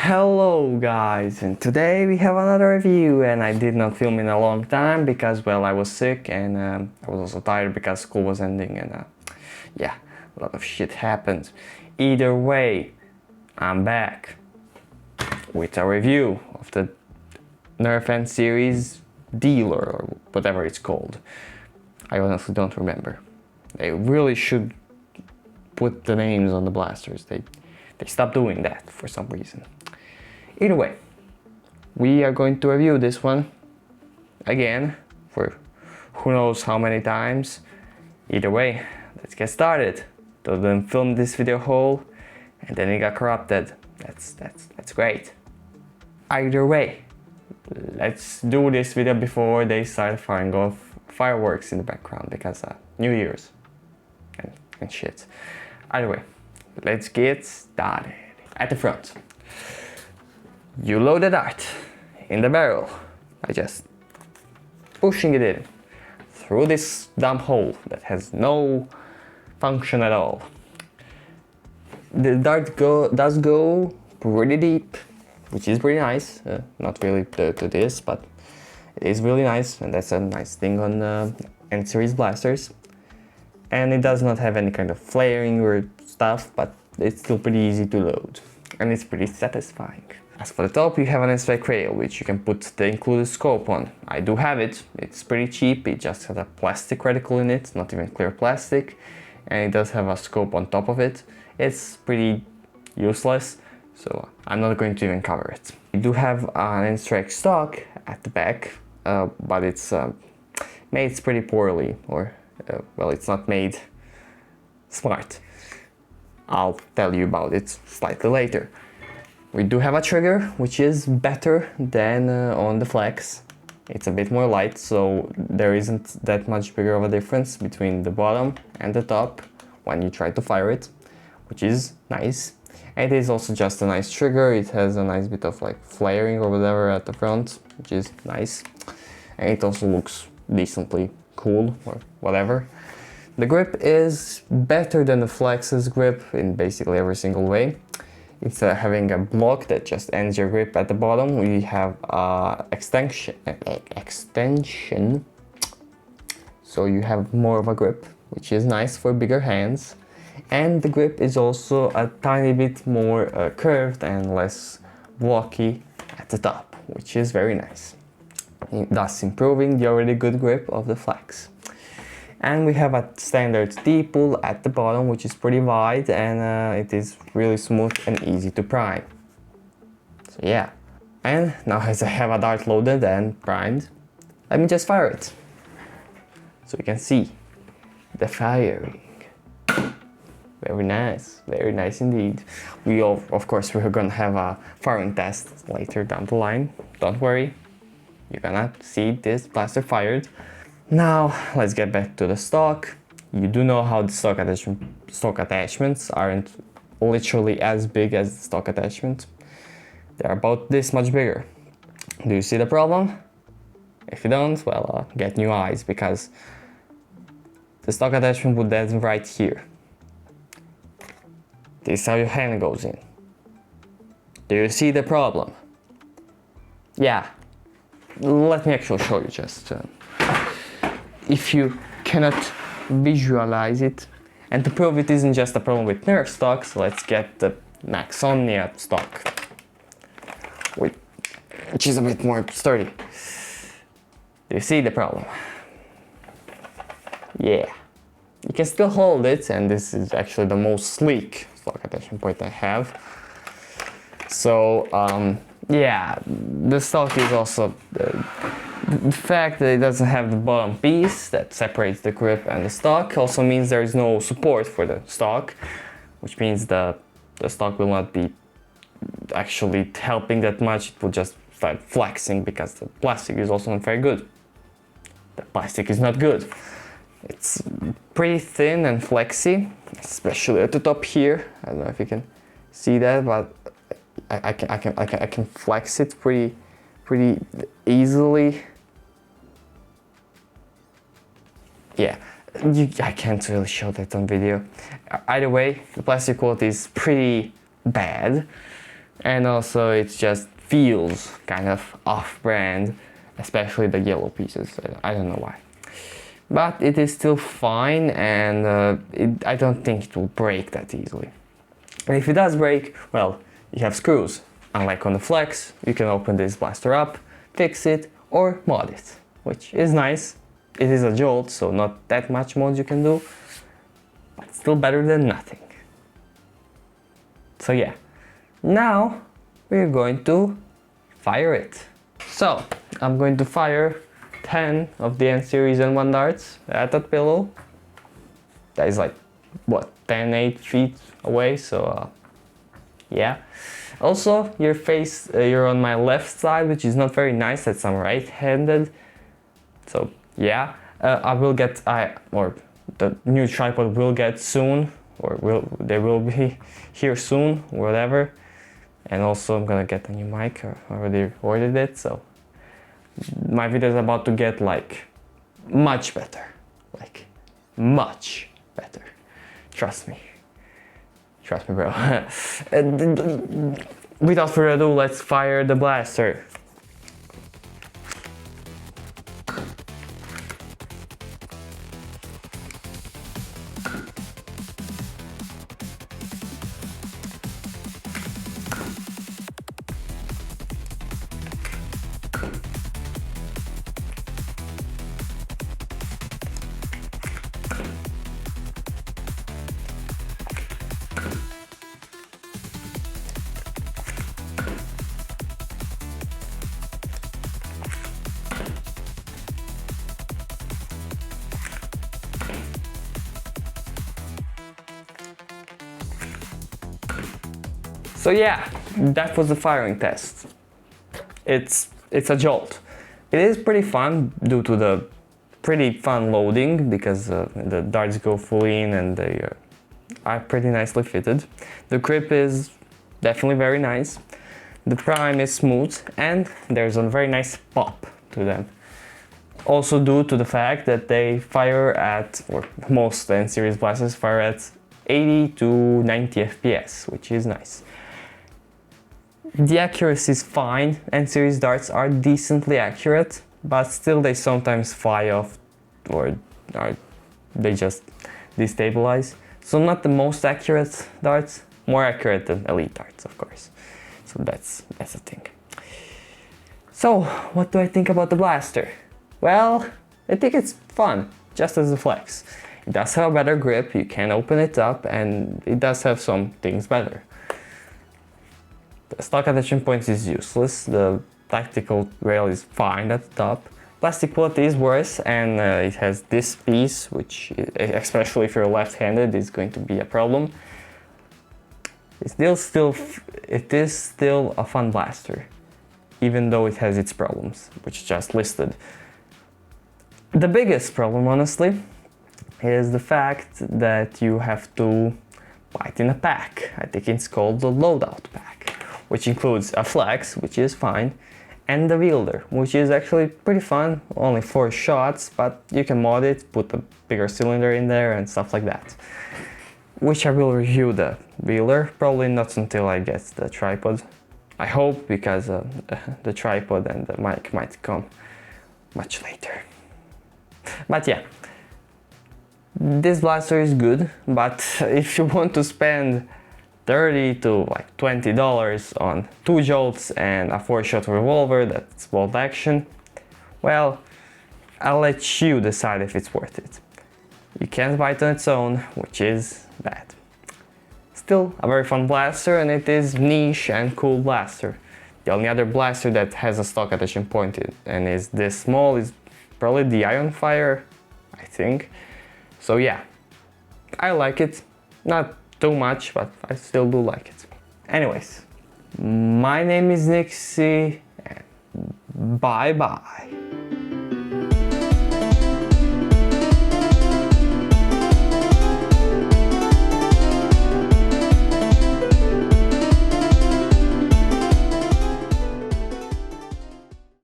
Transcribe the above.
Hello guys, and today we have another review, and I did not film in a long time because, well, I was sick and I was also tired because school was ending and yeah, a lot of shit happened. Either way, I'm back with a review of the Nerf N series dealer or whatever it's called. I honestly don't remember. They really should put the names on the blasters. They stopped doing that for some reason. Either way, we are going to review this one again for who knows how many times. Either way, let's get started. Didn't film this video whole and then it got corrupted. That's great. Either way, let's do this video before they start firing off fireworks in the background because New Year's and shit. Either way, let's get started. At the front, you load the dart in the barrel by just pushing it in through this dumb hole that has no function at all. The dart does go pretty deep, which is pretty nice. Not really to this, but it is really nice, and that's a nice thing on N-series blasters. And it does not have any kind of flaring or stuff, but it's still pretty easy to load, and it's pretty satisfying. As for the top, you have an S-Spec rail, which you can put the included scope on. I do have it. It's pretty cheap. It just has a plastic reticle in it, not even clear plastic, and it does have a scope on top of it. It's pretty useless, so I'm not going to even cover it. You do have an N-Strike stock at the back, but it's made pretty poorly, or well, it's not made smart. I'll tell you about it slightly later. We do have a trigger, which is better than on the Flex. It's a bit more light, so there isn't that much bigger of a difference between the bottom and the top when you try to fire it, which is nice. And it is also just a nice trigger. It has a nice bit of like flaring or whatever at the front, which is nice. And it also looks decently cool or whatever. The grip is better than the Flex's grip in basically every single way. Instead of having a block that just ends your grip at the bottom, we have extension, so you have more of a grip, which is nice for bigger hands. And the grip is also a tiny bit more curved and less blocky at the top, which is very nice, thus improving the already good grip of the Flex. And we have a standard D-pull at the bottom, which is pretty wide, and it is really smooth and easy to prime. So yeah. And now as I have a dart loaded and primed, let me just fire it. So you can see the firing. Very nice indeed. Of course, we're gonna have a firing test later down the line. Don't worry, you're gonna see this blaster fired. Now, let's get back to the stock. You do know how the stock attachments aren't literally as big as the stock attachment. They're about this much bigger. Do you see the problem? If you don't, well, get new eyes, because the stock attachment would end right here. This is how your hand goes in. Do you see the problem? Yeah. Let me actually show you just. If you cannot visualize it, and to prove it isn't just a problem with Nerf stocks, let's get the Maxonia stock, which is a bit more sturdy. Do you see the problem? Yeah. You can still hold it, and this is actually the most sleek stock attachment point I have. So, yeah, the stock is also... The fact that it doesn't have the bottom piece that separates the grip and the stock also means there is no support for the stock, which means the stock will not be actually helping that much. It will just start flexing because the plastic is also not very good. The plastic is not good. It's pretty thin and flexy, especially at the top here. I don't know if you can see that, but I can flex it pretty easily. Yeah, I can't really show that on video. Either way, the plastic quality is pretty bad. And also it just feels kind of off-brand, especially the yellow pieces. I don't know why. But it is still fine, and I don't think it will break that easily. And if it does break, well, you have screws. Unlike on the Flex, you can open this blaster up, fix it, or mod it, which is nice. It is a Jolt, so not that much mods you can do, but still better than nothing. So yeah, now we're going to fire it. So I'm going to fire 10 of the N series N1 darts at that pillow. That is like, what, 8 feet away, so yeah. Also, you're on my left side, which is not very nice, as I'm right-handed. So yeah, or the new tripod will get soon, or they will be here soon, whatever. And also I'm gonna get a new mic. I already ordered it, so my video is about to get like much better, like much better. Trust me, bro. Without further ado, let's fire the blaster. So yeah, that was the firing test. It's a Jolt. It is pretty fun due to the pretty fun loading, because the darts go fully in and they are pretty nicely fitted. The grip is definitely very nice. The prime is smooth and there's a very nice pop to them. Also due to the fact that they fire at, or most N-series blasters fire at 80 to 90 FPS, which is nice. The accuracy is fine, N-series darts are decently accurate, but still they sometimes fly off, or they just destabilize. So not the most accurate darts, more accurate than elite darts, of course. So that's the thing. So what do I think about the blaster? Well, I think it's fun, just as the Flex. It does have a better grip, you can open it up, and it does have some things better. The stock attachment point is useless, the tactical rail is fine at the top. Plastic quality is worse, and it has this piece, which, especially if you're left-handed, is going to be a problem. It is still a fun blaster, even though it has its problems, which just listed. The biggest problem, honestly, is the fact that you have to buy it in a pack. I think it's called the loadout pack, which includes a Flex, which is fine, and the wielder, which is actually pretty fun, only 4 shots, but you can mod it, put a bigger cylinder in there and stuff like that. Which I will review the wielder, probably not until I get the tripod. I hope, because the tripod and the mic might come much later. But yeah, this blaster is good, but if you want to spend $30 to like $20 on 2 jolts and a 4-shot revolver that's bolt action, well, I'll let you decide if it's worth it. You can't buy it on its own, which is bad. Still a very fun blaster, and it is niche and cool blaster. The only other blaster that has a stock attachment point and is this small is probably the Ion Fire, I think. So yeah, I like it. Not too much, but I still do like it. Anyways, my name is Nixie, and bye bye.